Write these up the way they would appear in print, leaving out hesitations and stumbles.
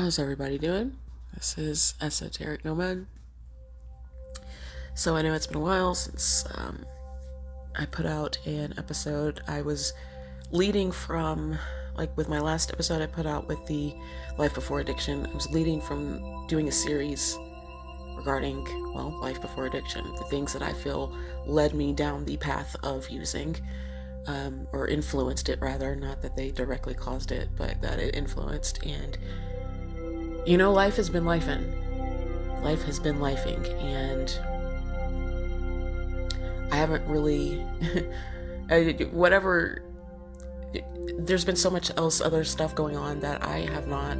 How's everybody doing? This is Esoteric Nomad. So I know it's been a while since I put out an episode. I was leading from, with my last episode I put out with the Life Before Addiction, I was leading from doing a series regarding, life before addiction. The things that I feel led me down the path of using, or influenced it rather, not that they directly caused it, but that it influenced. And life has been lifing. Life has been lifing, and I haven't really, there's been so much else, other stuff going on that I have not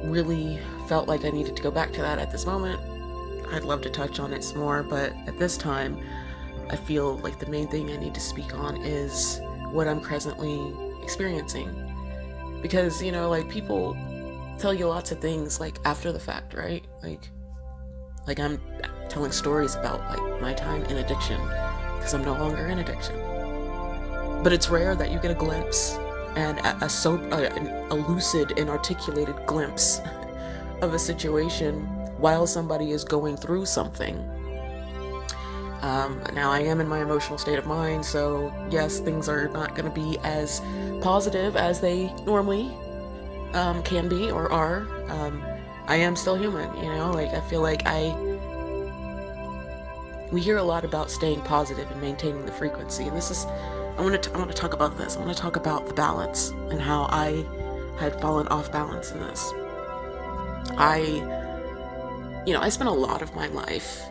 really felt like I needed to go back to that at this moment. I'd love to touch on it some more, but at this time, I feel like the main thing I need to speak on is what I'm presently experiencing. Because, people tell you lots of things after the fact, right? Like I'm telling stories about my time in addiction, because I'm no longer in addiction. But it's rare that you get a glimpse and a lucid and articulated glimpse of a situation while somebody is going through something. Now I am in my emotional state of mind, so yes, things are not going to be as positive as they normally can be or are. I am still human, I feel like we hear a lot about staying positive and maintaining the frequency, and I want to talk about this. I want to talk about the balance and how I had fallen off balance in this. I spent a lot of my life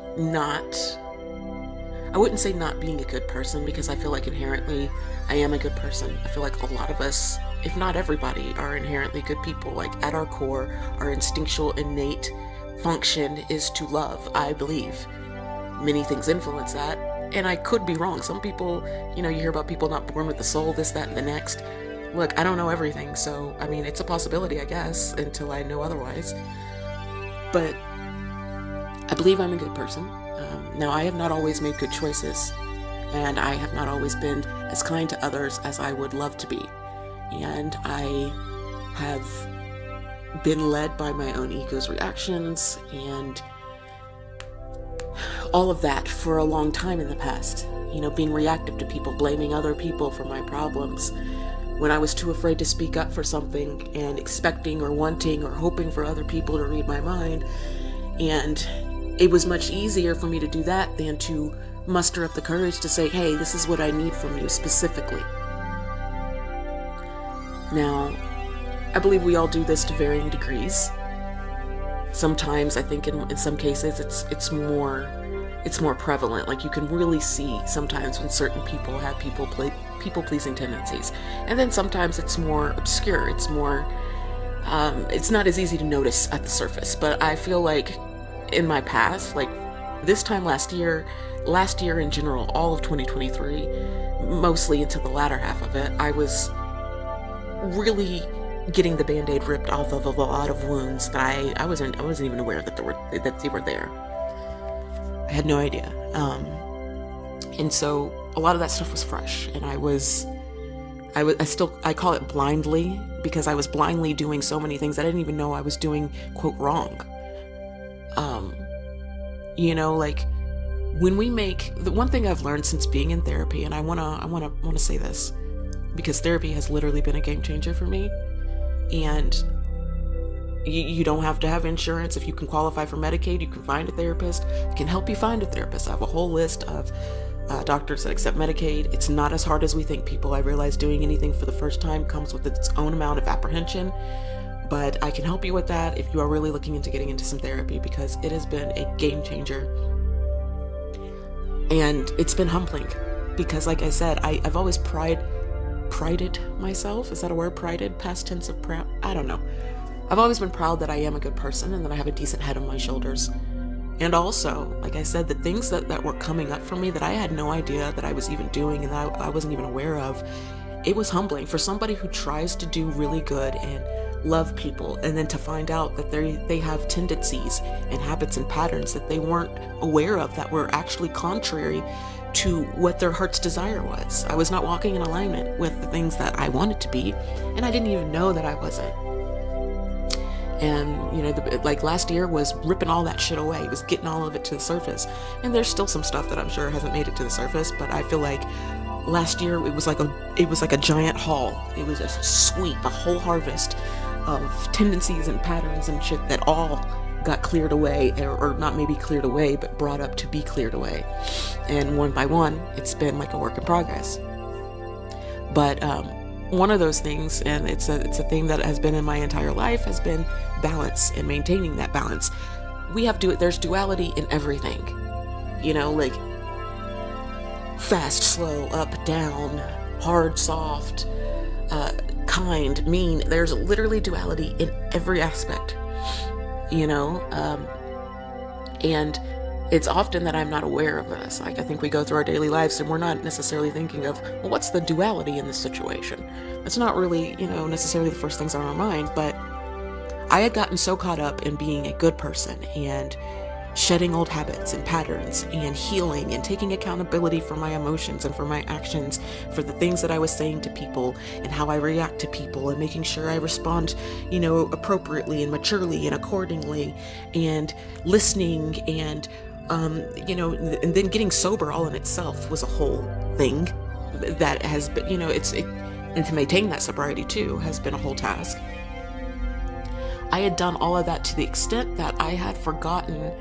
I wouldn't say not being a good person, because I feel like inherently I am a good person. I feel like a lot of us, if not everybody, are inherently good people. At our core, our instinctual, innate function is to love, I believe. Many things influence that, and I could be wrong. Some people, you hear about people not born with the soul, this, that, and the next. Look, I don't know everything, so, it's a possibility, I guess, until I know otherwise. But I believe I'm a good person. Now, I have not always made good choices, and I have not always been as kind to others as I would love to be. And I have been led by my own ego's reactions and all of that for a long time in the past. Being reactive to people, blaming other people for my problems, when I was too afraid to speak up for something, and expecting or wanting or hoping for other people to read my mind. And it was much easier for me to do that than to muster up the courage to say, hey, this is what I need from you specifically. Now, I believe we all do this to varying degrees. Sometimes I think in some cases it's more prevalent. You can really see sometimes when certain people have people-pleasing tendencies. And then sometimes it's more obscure. It's more, it's not as easy to notice at the surface. But I feel like in my past, this time last year in general, all of 2023, mostly into the latter half of it, I was really getting the Band-Aid ripped off of a lot of wounds that I wasn't even aware that they were there. I had no idea. And so a lot of that stuff was fresh, and I call it blindly, because I was blindly doing so many things I didn't even know I was doing, quote, wrong. When we make, the one thing I've learned since being in therapy, and I want to say this, because therapy has literally been a game changer for me. And you don't have to have insurance. If you can qualify for Medicaid, you can find a therapist. I can help you find a therapist. I have a whole list of doctors that accept Medicaid. It's not as hard as we think, people. I realize doing anything for the first time comes with its own amount of apprehension, but I can help you with that if you are really looking into getting into some therapy, because it has been a game changer. And it's been humbling, because like I said, I've always prided myself. Is that a word? Prided? Past tense of proud? I don't know. I've always been proud that I am a good person and that I have a decent head on my shoulders. And also, like I said, the things that were coming up for me that I had no idea that I was even doing and that I wasn't even aware of, it was humbling for somebody who tries to do really good and love people, and then to find out that they have tendencies and habits and patterns that they weren't aware of, that were actually contrary to what their heart's desire was. I was not walking in alignment with the things that I wanted to be, and I didn't even know that I wasn't. And, like last year was ripping all that shit away. It was getting all of it to the surface. And there's still some stuff that I'm sure hasn't made it to the surface, but I feel like last year it was like a giant haul. It was a sweep, a whole harvest of tendencies and patterns and shit that all got cleared away, or not maybe cleared away, but brought up to be cleared away. And one by one, it's been like a work in progress. But one of those things, and it's a thing that has been in my entire life, has been balance and maintaining that balance. There's duality in everything, like fast, slow, up, down, hard, soft, kind, mean. There's literally duality in every aspect, and it's often that I'm not aware of this. Like, I think we go through our daily lives and we're not necessarily thinking of, well, what's the duality in this situation? That's not really, necessarily the first things on our mind, but I had gotten so caught up in being a good person and shedding old habits and patterns and healing and taking accountability for my emotions and for my actions, for the things that I was saying to people and how I react to people, and making sure I respond, appropriately and maturely and accordingly, and listening, and and then getting sober all in itself was a whole thing that has been, and to maintain that sobriety too has been a whole task. I had done all of that to the extent that I had forgotten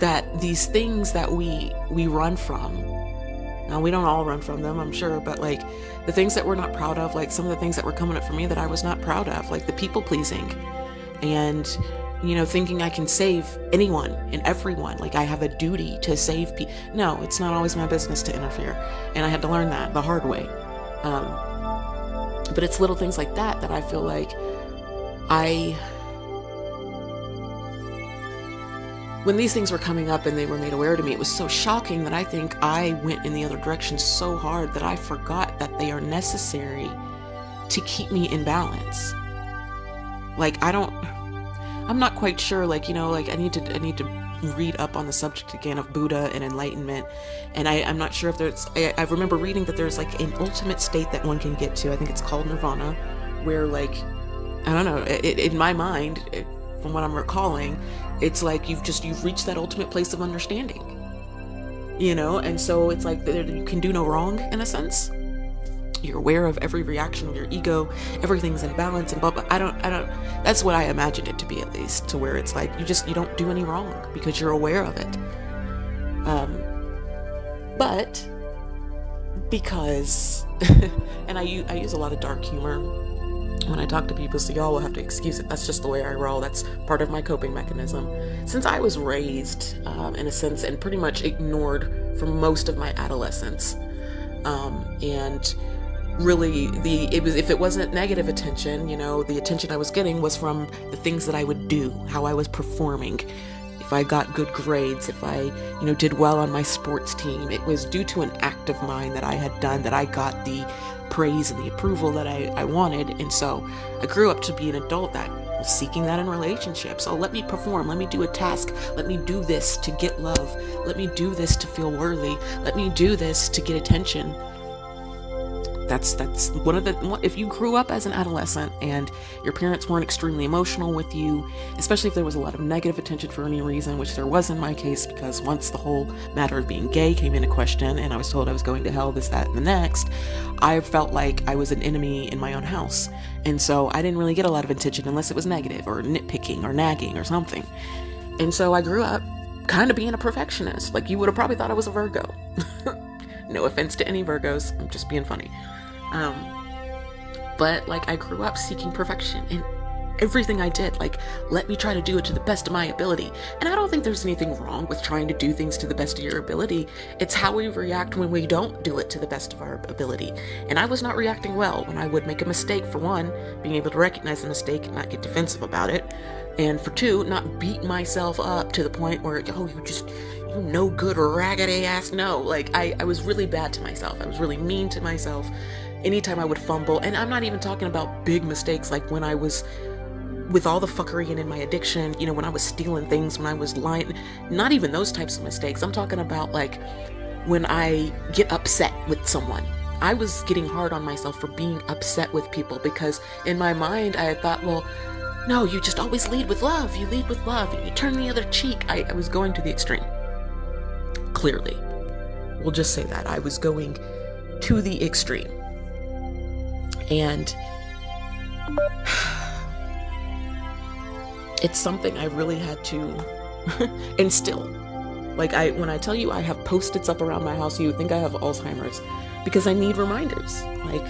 that these things that we run from, now we don't all run from them, I'm sure, but like the things that we're not proud of, like some of the things that were coming up for me that I was not proud of, like the people pleasing and, thinking I can save anyone and everyone, like I have a duty to save people. No, it's not always my business to interfere. And I had to learn that the hard way. But it's little things like that I feel like when these things were coming up and they were made aware to me, it was so shocking that I think I went in the other direction so hard that I forgot that they are necessary to keep me in balance. Like, I'm not quite sure, like, I need to read up on the subject again of Buddha and enlightenment. And I'm not sure if I remember reading that there's like an ultimate state that one can get to. I think it's called nirvana, where like, I don't know, in my mind, from what I'm recalling, it's like you've reached that ultimate place of understanding, and so it's like you can do no wrong in a sense. You're aware of every reaction of your ego, everything's in balance and blah blah. I don't that's what I imagined it to be, at least, to where it's like you don't do any wrong because you're aware of it. But because and I use a lot of dark humor when I talk to people, so y'all will have to excuse it. That's just the way I roll. That's part of my coping mechanism. Since I was raised, in a sense, and pretty much ignored for most of my adolescence, and really if it wasn't negative attention, the attention I was getting was from the things that I would do, how I was performing. If I got good grades, if I, did well on my sports team, it was due to an act of mine that I had done that I got the praise and the approval that I wanted. And so I grew up to be an adult that was seeking that in relationships. So let me perform, let me do a task, let me do this to get love, let me do this to feel worthy, let me do this to get attention. That's one of the, if you grew up as an adolescent and your parents weren't extremely emotional with you, especially if there was a lot of negative attention for any reason, which there was in my case, because once the whole matter of being gay came into question and I was told I was going to hell, this, that, and the next, I felt like I was an enemy in my own house. And so I didn't really get a lot of attention unless it was negative or nitpicking or nagging or something. And so I grew up kind of being a perfectionist. Like, you would have probably thought I was a Virgo. No offense to any Virgos, I'm just being funny. But like, I grew up seeking perfection in everything I did. Like, let me try to do it to the best of my ability. And I don't think there's anything wrong with trying to do things to the best of your ability. It's how we react when we don't do it to the best of our ability. And I was not reacting well when I would make a mistake. For one, being able to recognize the mistake and not get defensive about it. And for two, not beat myself up to the point where, you no good raggedy ass. No, like, I was really bad to myself. I was really mean to myself anytime I would fumble. And I'm not even talking about big mistakes, like when I was with all the fuckery and in my addiction, when I was stealing things, when I was lying, not even those types of mistakes. I'm talking about like when I get upset with someone. I was getting hard on myself for being upset with people because in my mind I had thought, well, no, you just always lead with love. You lead with love. You turn the other cheek. I was going to the extreme. Clearly. We'll just say that. I was going to the extreme. And it's something I really had to instill. Like, when I tell you I have Post-its up around my house, you would think I have Alzheimer's, because I need reminders. Like,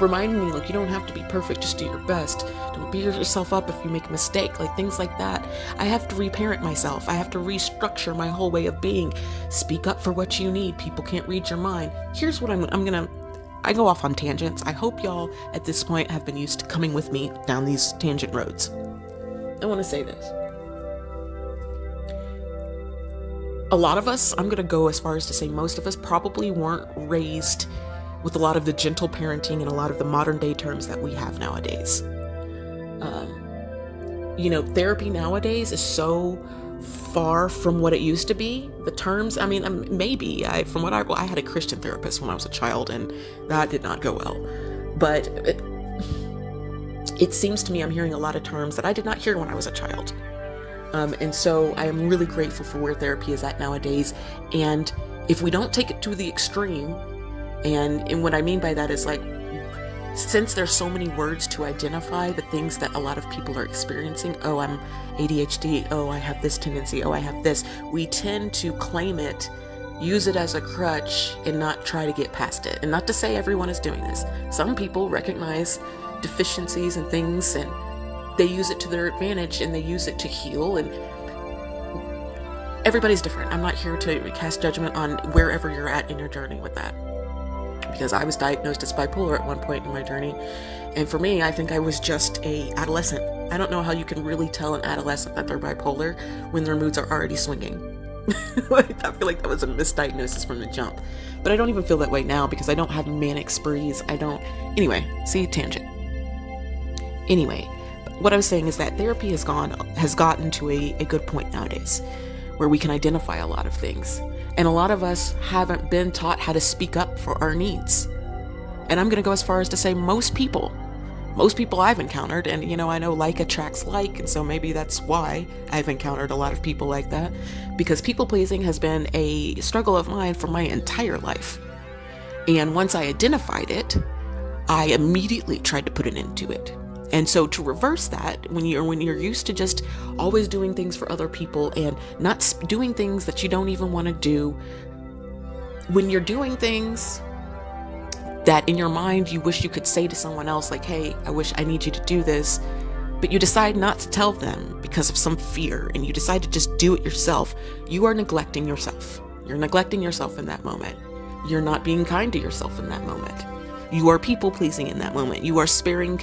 reminding me, like, you don't have to be perfect, just do your best. Don't beat yourself up if you make a mistake, like things like that. I have to reparent myself. I have to restructure my whole way of being. Speak up for what you need. People can't read your mind. Here's what I go off on tangents. I hope y'all at this point have been used to coming with me down these tangent roads. I want to say this. A lot of us, I'm going to go as far as to say most of us probably weren't raised with a lot of the gentle parenting and a lot of the modern day terms that we have nowadays. Therapy nowadays is so far from what it used to be. The terms, I had a Christian therapist when I was a child, and that did not go well. But it seems to me I'm hearing a lot of terms that I did not hear when I was a child. And so I am really grateful for where therapy is at nowadays. And if we don't take it to the extreme, and what I mean by that is, like, since there's so many words to identify the things that a lot of people are experiencing, oh, I'm ADHD, oh, I have this tendency, oh, I have this, we tend to claim it, use it as a crutch, and not try to get past it. And not to say everyone is doing this. Some people recognize deficiencies and things, and they use it to their advantage, and they use it to heal, and everybody's different. I'm not here to cast judgment on wherever you're at in your journey with that, because I was diagnosed as bipolar at one point in my journey, and for me, I think I was just a adolescent. I don't know how you can really tell an adolescent that they're bipolar when their moods are already swinging. I feel like that was a misdiagnosis from the jump, but I don't even feel that way now because I don't have manic sprees. Anyway, tangent. Anyway, what I was saying is that therapy has gotten to a good point nowadays where we can identify a lot of things. And a lot of us haven't been taught how to speak up for our needs. And I'm going to go as far as to say most people I've encountered, and I know like attracts like, and so maybe that's why I've encountered a lot of people like that, because people pleasing has been a struggle of mine for my entire life. And once I identified it, I immediately tried to put an end to it. And so to reverse that, when you're used to just always doing things for other people and not doing things that you don't even want to do, when you're doing things that in your mind you wish you could say to someone else, like, hey, I need you to do this, but you decide not to tell them because of some fear, and you decide to just do it yourself, you are neglecting yourself. You're neglecting yourself in that moment. You're not being kind to yourself in that moment. You are people pleasing in that moment. You are sparing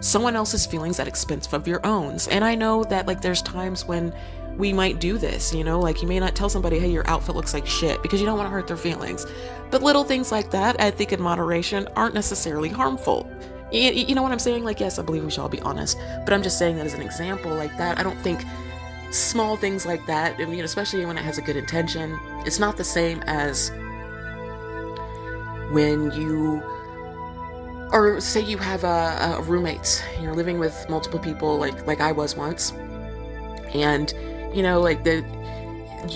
someone else's feelings at expense of your own. And I know that, like, there's times when we might do this, like you may not tell somebody, hey, your outfit looks like shit, because you don't want to hurt their feelings. But little things like that, I think in moderation, aren't necessarily harmful. You know what I'm saying? Like, yes, I believe we should all be honest, but I'm just saying that as an example like that. I don't think small things like that, especially when it has a good intention, it's not the same as when you, or say you have a roommate, you're living with multiple people, like I was once, and you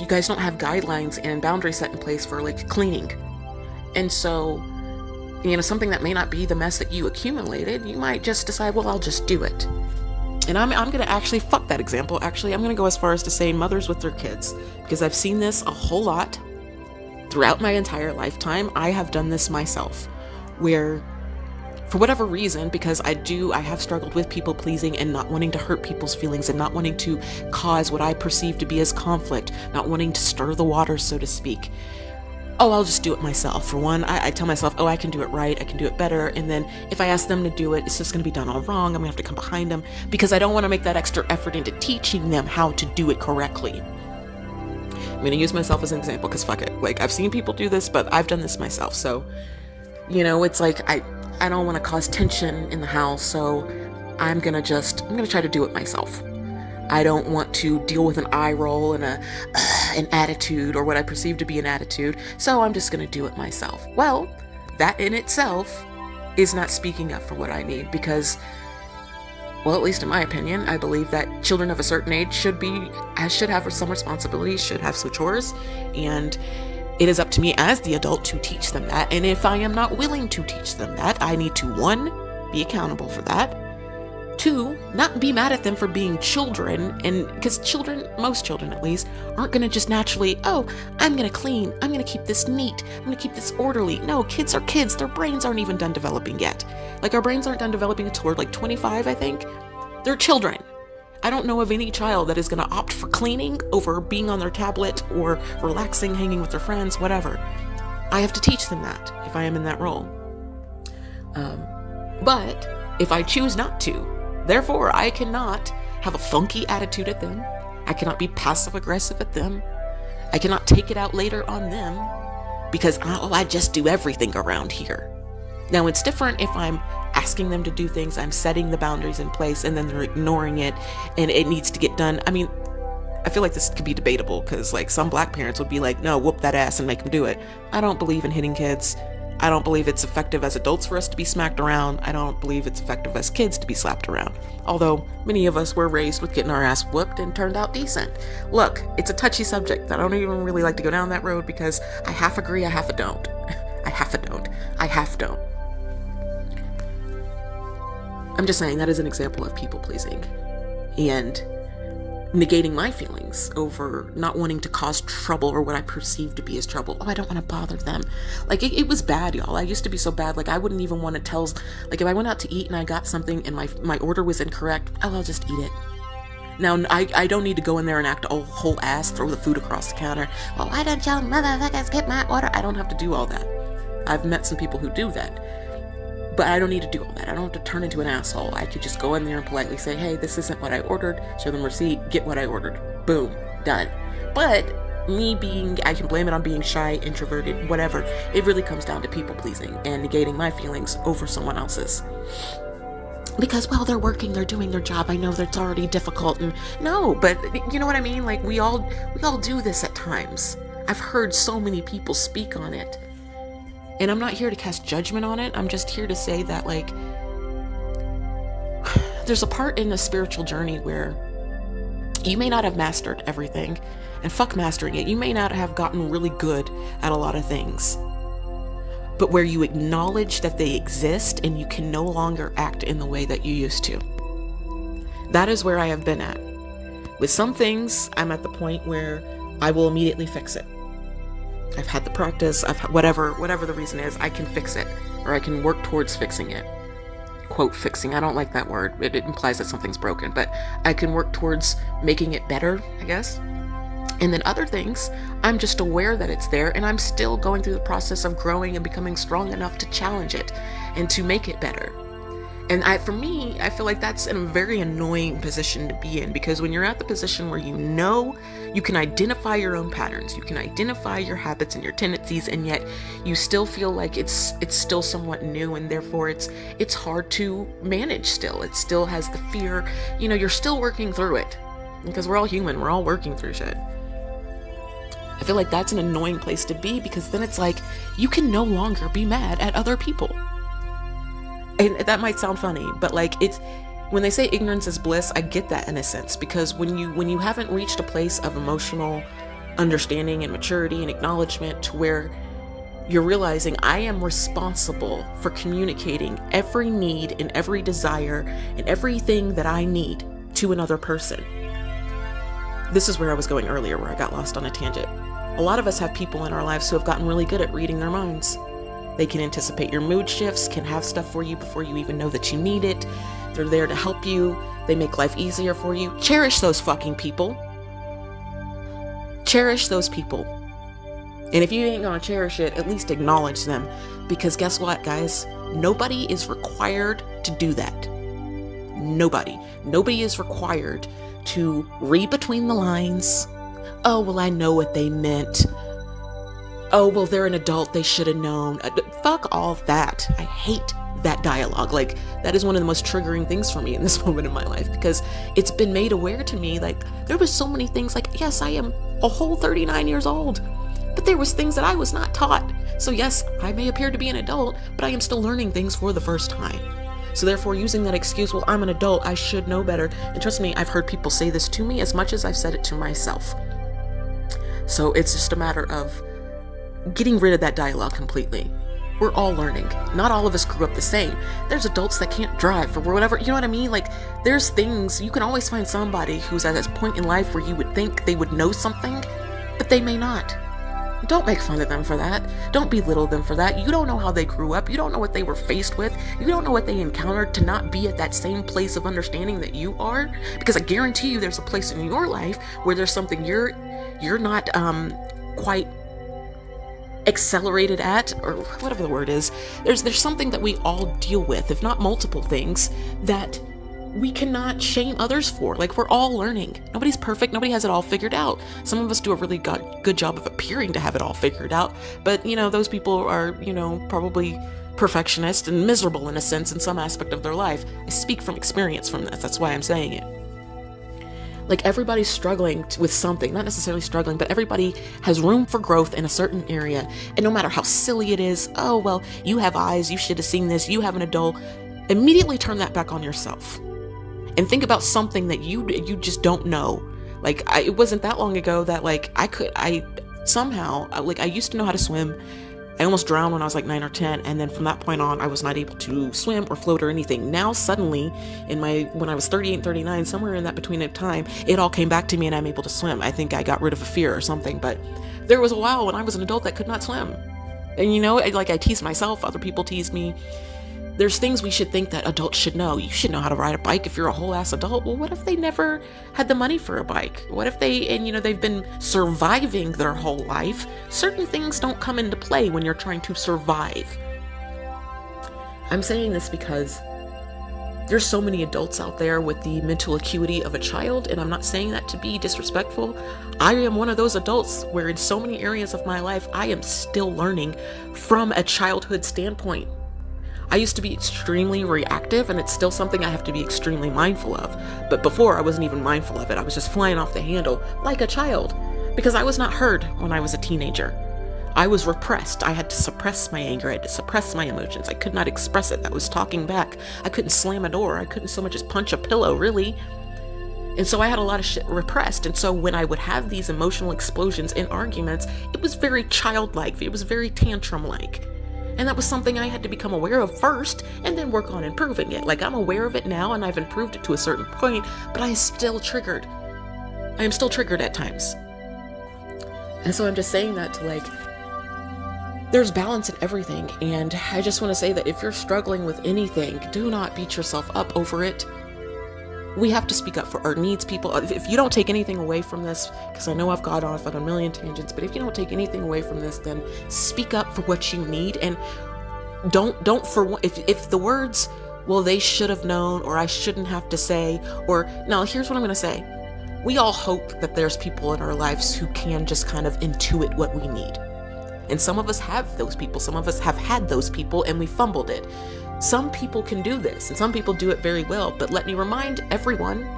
guys don't have guidelines and boundaries set in place for, like, cleaning. And so, something that may not be the mess that you accumulated, you might just decide, well, I'll just do it. And I'm going to actually fuck that example. Actually, I'm going to go as far as to say mothers with their kids, because I've seen this a whole lot throughout my entire lifetime. I have done this myself, where for whatever reason, because I have struggled with people pleasing and not wanting to hurt people's feelings and not wanting to cause what I perceive to be as conflict, not wanting to stir the waters, so to speak. Oh, I'll just do it myself. For one, I tell myself, oh, I can do it right, I can do it better, and then if I ask them to do it, it's just going to be done all wrong. I'm going to have to come behind them, because I don't want to make that extra effort into teaching them how to do it correctly. I'm going to use myself as an example, because fuck it. Like, I've seen people do this, but I've done this myself, so, it's like, I don't want to cause tension in the house, so I'm going to try to do it myself. I don't want to deal with an eye roll and an attitude, or what I perceive to be an attitude, so I'm just going to do it myself. Well, that in itself is not speaking up for what I need, because Well, at least in my opinion, I believe that children of a certain age should have some responsibilities, should have some chores, and it is up to me as the adult to teach them that. And if I am not willing to teach them that, I need to, 1, be accountable for that. 2, not be mad at them for being children, and because most children at least, aren't going to just naturally, oh, I'm going to clean, I'm going to keep this neat, I'm going to keep this orderly. No, kids are kids. Their brains aren't even done developing yet. Like, our brains aren't done developing until we're like 25, I think. They're children. I don't know of any child that is going to opt for cleaning over being on their tablet or relaxing, hanging with their friends, whatever. I have to teach them that if I am in that role. But if I choose not to, therefore, I cannot have a funky attitude at them. I cannot be passive aggressive at them. I cannot take it out later on them because, I just do everything around here. Now, it's different if I'm asking them to do things, I'm setting the boundaries in place, and then they're ignoring it, and it needs to get done. I mean, I feel like this could be debatable because, like, some black parents would be like, no, whoop that ass and make them do it. I don't believe in hitting kids. I don't believe it's effective as adults for us to be smacked around. I don't believe it's effective as kids to be slapped around. Although many of us were raised with getting our ass whooped and turned out decent. Look, it's a touchy subject. I don't even really like to go down that road because I half agree, I half don't. I half don't. I'm just saying that is an example of people pleasing and negating my feelings over not wanting to cause trouble or what I perceive to be as trouble. Oh, I don't want to bother them. Like, it was bad, y'all. I used to be so bad. Like, I wouldn't even want to tell, like, if I went out to eat and I got something and my order was incorrect, I'll just eat it. Now, I don't need to go in there and act a whole ass, throw the food across the counter. Well, why don't y'all motherfuckers get my order? I don't have to do all that. I've met some people who do that. But I don't need to do all that. I don't have to turn into an asshole. I could just go in there and politely say, hey, this isn't what I ordered. Show them receipt, get what I ordered. Boom, done. But I can blame it on being shy, introverted, whatever. It really comes down to people pleasing and negating my feelings over someone else's. Because, well, they're working, they're doing their job. I know that's already difficult. And no, but you know what I mean? Like, we all do this at times. I've heard so many people speak on it. And I'm not here to cast judgment on it. I'm just here to say that, like, there's a part in the spiritual journey where you may not have mastered everything, and fuck mastering it. You may not have gotten really good at a lot of things, but where you acknowledge that they exist and you can no longer act in the way that you used to. That is where I have been at. With some things, I'm at the point where I will immediately fix it. I've had the practice, whatever the reason is, I can fix it, or I can work towards fixing it. Quote, fixing, I don't like that word. It implies that something's broken, but I can work towards making it better, I guess. And then other things, I'm just aware that it's there, and I'm still going through the process of growing and becoming strong enough to challenge it and to make it better. And for me, I feel like that's a very annoying position to be in, because when you're at the position where you know you can identify your own patterns, you can identify your habits and your tendencies, and yet you still feel like it's still somewhat new, and therefore it's hard to manage still. It still has the fear, you're still working through it, because we're all human, we're all working through shit. I feel like that's an annoying place to be, because then it's like you can no longer be mad at other people. And that might sound funny, but like, it's when they say ignorance is bliss, I get that in a sense, because when you haven't reached a place of emotional understanding and maturity and acknowledgement to where you're realizing I am responsible for communicating every need and every desire and everything that I need to another person. This is where I was going earlier, where I got lost on a tangent. A lot of us have people in our lives who have gotten really good at reading their minds. They can anticipate your mood shifts, can have stuff for you before you even know that you need it. They're there to help you. They make life easier for you. Cherish those fucking people. Cherish those people. And if you ain't gonna cherish it, at least acknowledge them. Because guess what, guys? Nobody is required to do that. Nobody. Nobody is required to read between the lines. Oh, well, I know what they meant. Oh, well, they're an adult, they should have known. Fuck all of that. I hate that dialogue. Like, that is one of the most triggering things for me in this moment in my life, because it's been made aware to me. Like, there was so many things, like, yes, I am a whole 39 years old, but there was things that I was not taught. So yes, I may appear to be an adult, but I am still learning things for the first time. So therefore, using that excuse, well, I'm an adult, I should know better. And trust me, I've heard people say this to me as much as I've said it to myself. So it's just a matter of getting rid of that dialogue completely. We're all learning. Not all of us grew up the same. There's adults that can't drive or whatever, you know what I mean? Like, there's things, you can always find somebody who's at this point in life where you would think they would know something, but they may not. Don't make fun of them for that. Don't belittle them for that. You don't know how they grew up. You don't know what they were faced with. You don't know what they encountered to not be at that same place of understanding that you are. Because I guarantee you there's a place in your life where there's something you're not quite accelerated at, or whatever the word is. There's something that we all deal with, if not multiple things, that we cannot shame others for. Like, we're all learning. Nobody's perfect. Nobody has it all figured out. Some of us do a really good job of appearing to have it all figured out, but those people are probably perfectionist and miserable in a sense in some aspect of their life. I speak from experience from this. That's why I'm saying it. Like, everybody's struggling with something, not necessarily struggling, but everybody has room for growth in a certain area. And no matter how silly it is, oh, well, you have eyes, you should have seen this, you have an adult, immediately turn that back on yourself. And think about something that you just don't know. Like, it wasn't that long ago that, like, I used to know how to swim. I almost drowned when I was like 9 or 10, and then from that point on, I was not able to swim or float or anything. Now, suddenly, when I was 38 and 39, somewhere in that between time, it all came back to me and I'm able to swim. I think I got rid of a fear or something, but there was a while when I was an adult that could not swim. And I teased myself, other people teased me. There's things we should think that adults should know. You should know how to ride a bike if you're a whole ass adult. Well, what if they never had the money for a bike? What if they've been surviving their whole life? Certain things don't come into play when you're trying to survive. I'm saying this because there's so many adults out there with the mental acuity of a child, and I'm not saying that to be disrespectful. I am one of those adults where in so many areas of my life, I am still learning from a childhood standpoint. I used to be extremely reactive, and it's still something I have to be extremely mindful of. But before, I wasn't even mindful of it. I was just flying off the handle like a child because I was not heard when I was a teenager. I was repressed. I had to suppress my anger. I had to suppress my emotions. I could not express it. That was talking back. I couldn't slam a door. I couldn't so much as punch a pillow, really. And so I had a lot of shit repressed. And so when I would have these emotional explosions in arguments, it was very childlike. It was very tantrum-like. And that was something I had to become aware of first and then work on improving it. Like, I'm aware of it now and I've improved it to a certain point, but I am still triggered. I am still triggered at times. And so I'm just saying that to there's balance in everything. And I just want to say that if you're struggling with anything, do not beat yourself up over it. We have to speak up for our needs, people. If you don't take anything away from this, because I know I've got off on a million tangents, but if you don't take anything away from this, then speak up for what you need. And don't for if the words, well, they should have known, or I shouldn't have to say, or now here's what I'm going to say. We all hope that there's people in our lives who can just kind of intuit what we need. And some of us have those people. Some of us have had those people and we fumbled it. Some people can do this, and some people do it very well, but let me remind everyone,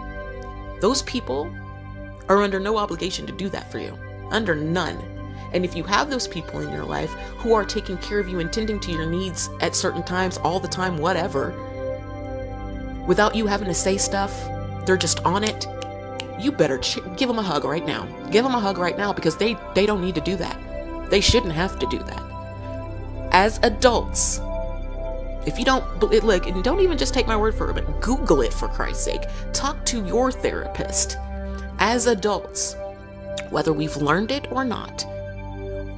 those people are under no obligation to do that for you. Under none. And if you have those people in your life who are taking care of you and tending to your needs at certain times, all the time, whatever, without you having to say stuff, they're just on it, you better give them a hug right now. Give them a hug right now, because they don't need to do that. They shouldn't have to do that. As adults, if you don't, look, and don't even just take my word for it, but Google it for Christ's sake. Talk to your therapist. As adults, whether we've learned it or not,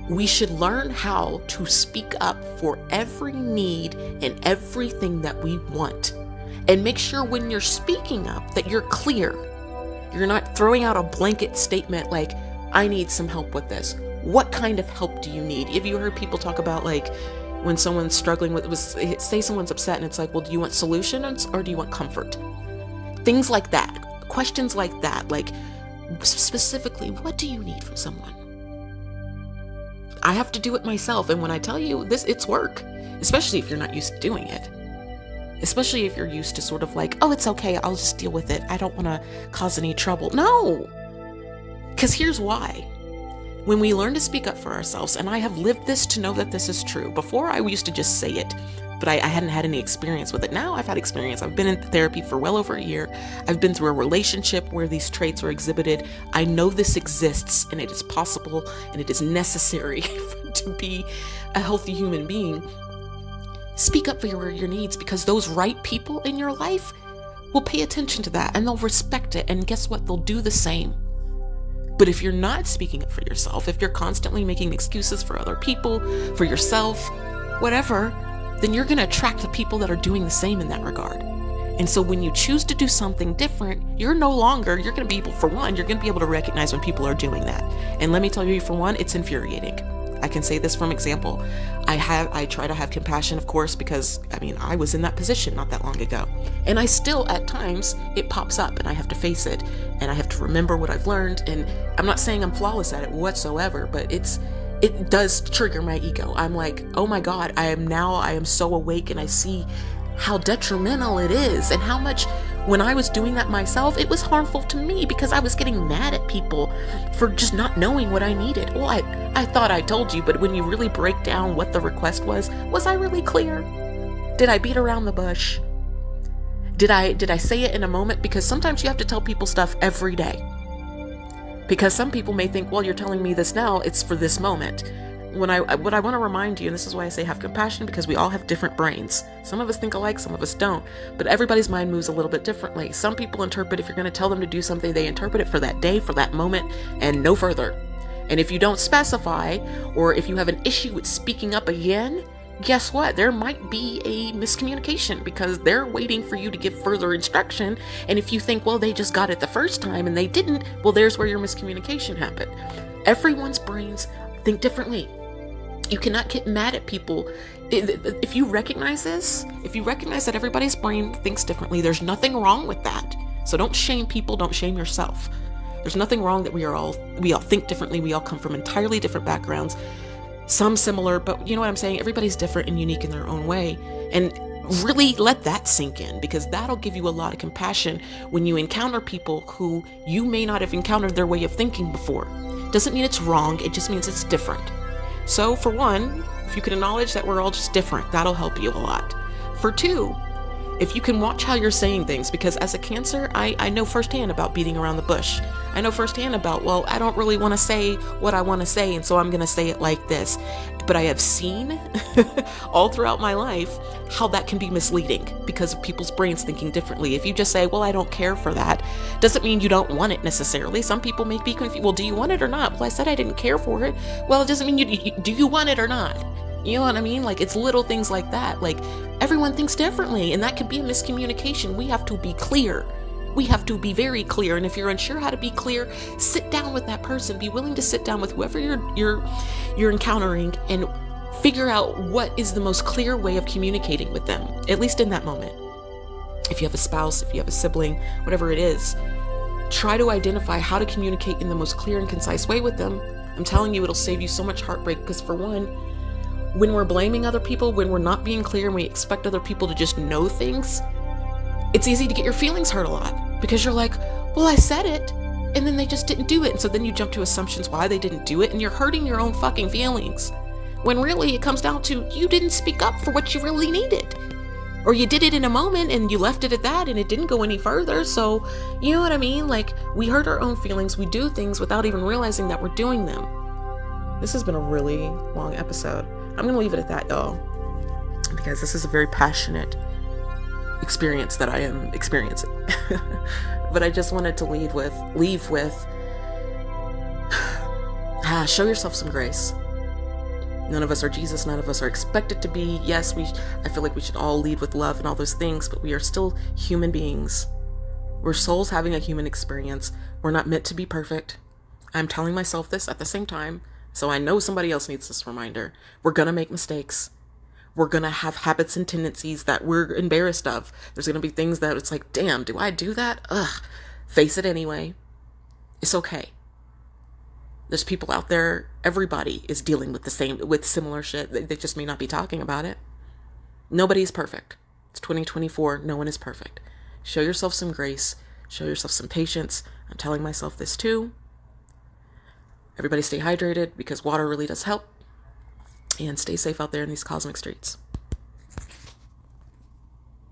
we should learn how to speak up for every need and everything that we want. And make sure when you're speaking up that you're clear. You're not throwing out a blanket statement like, I need some help with this. What kind of help do you need? Have you heard people talk about, like, when someone's struggling with, say someone's upset and it's like, well, do you want solutions or do you want comfort? Things like that. Questions like that. Like, specifically, what do you need from someone? I have to do it myself. And when I tell you this, it's work. Especially if you're not used to doing it. Especially if you're used to sort of like, oh, it's okay, I'll just deal with it. I don't want to cause any trouble. No! Because here's why. When we learn to speak up for ourselves, and I have lived this to know that this is true. Before, I used to just say it. but I hadn't had any experience with it. Now I've had experience. I've been in therapy for well over a year. I've been through a relationship where these traits were exhibited. I know this exists, and it is possible, and it is necessary to be a healthy human being. Speak up for your needs, because those right people in your life will pay attention to that, and they'll respect it. And guess what? They'll do the same. But if you're not speaking up for yourself, if you're constantly making excuses for other people, for yourself, whatever, then you're going to attract the people that are doing the same in that regard. And so when you choose to do something different, you're going to be able, for one, you're going to be able to recognize when people are doing that. And let me tell you, for one, it's infuriating. I can say this from example. I try to have compassion, of course, because I was in that position not that long ago. And I still, at times, it pops up and I have to face it and I have to remember what I've learned. And I'm not saying I'm flawless at it whatsoever, but it does trigger my ego. I'm like, oh my God, I am so awake, and I see how detrimental it is, and how much, when I was doing that myself, it was harmful to me, because I was getting mad at people for just not knowing what I needed. Well, I thought I told you, but when you really break down what the request was I really clear? Did I beat around the bush? Did I say it in a moment? Because sometimes you have to tell people stuff every day. Because some people may think, well, you're telling me this now, it's for this moment. What I want to remind you, and this is why I say have compassion, because we all have different brains. Some of us think alike, some of us don't. But everybody's mind moves a little bit differently. Some people interpret, if you're going to tell them to do something, they interpret it for that day, for that moment, and no further. And if you don't specify, or if you have an issue with speaking up again, guess what? There might be a miscommunication, because they're waiting for you to give further instruction. And if you think, well, they just got it the first time and they didn't, well, there's where your miscommunication happened. Everyone's brains think differently. You cannot get mad at people. If you recognize this, if you recognize that everybody's brain thinks differently, there's nothing wrong with that. So don't shame people, don't shame yourself. There's nothing wrong that we all think differently. We all come from entirely different backgrounds, some similar, but you know what I'm saying? Everybody's different and unique in their own way. And really let that sink in, because that'll give you a lot of compassion when you encounter people who you may not have encountered their way of thinking before. Doesn't mean it's wrong, it just means it's different. So for one, if you can acknowledge that we're all just different, that'll help you a lot. For two, if you can watch how you're saying things, because as a Cancer, I know firsthand about beating around the bush. I know firsthand about, well, I don't really want to say what I want to say, and so I'm going to say it like this. But I have seen all throughout my life how that can be misleading because of people's brains thinking differently. If you just say, well, I don't care for that, doesn't mean you don't want it necessarily. Some people may be confused. Well, do you want it or not? Well, I said I didn't care for it. Well, it doesn't mean do you want it or not? You know what I mean? Like, it's little things like that. Like, everyone thinks differently, and that could be a miscommunication. We have to be clear. We have to be very clear. And if you're unsure how to be clear, sit down with that person. Be willing to sit down with whoever you're encountering and figure out what is the most clear way of communicating with them, at least in that moment. If you have a spouse, if you have a sibling, whatever it is, try to identify how to communicate in the most clear and concise way with them. I'm telling you, it'll save you so much heartbreak, because for one, when we're blaming other people, when we're not being clear and we expect other people to just know things, it's easy to get your feelings hurt a lot, because you're like, well, I said it, and then they just didn't do it. And so then you jump to assumptions why they didn't do it, and you're hurting your own fucking feelings. When really it comes down to, you didn't speak up for what you really needed. Or you did it in a moment and you left it at that and it didn't go any further. So, you know what I mean? Like, we hurt our own feelings. We do things without even realizing that we're doing them. This has been a really long episode. I'm going to leave it at that, y'all, because this is a very passionate experience that I am experiencing. But I just wanted to leave with show yourself some grace. None of us are Jesus. None of us are expected to be. Yes, I feel like we should all lead with love and all those things, but we are still human beings. We're souls having a human experience. We're not meant to be perfect. I'm telling myself this at the same time, so I know somebody else needs this reminder. We're going to make mistakes. We're going to have habits and tendencies that we're embarrassed of. There's going to be things that it's like, damn, do I do that? Ugh. Face it anyway. It's okay. There's people out there, everybody is dealing with similar shit. They just may not be talking about it. Nobody's perfect. It's 2024. No one is perfect. Show yourself some grace. Show yourself some patience. I'm telling myself this too. Everybody stay hydrated, because water really does help. And stay safe out there in these cosmic streets.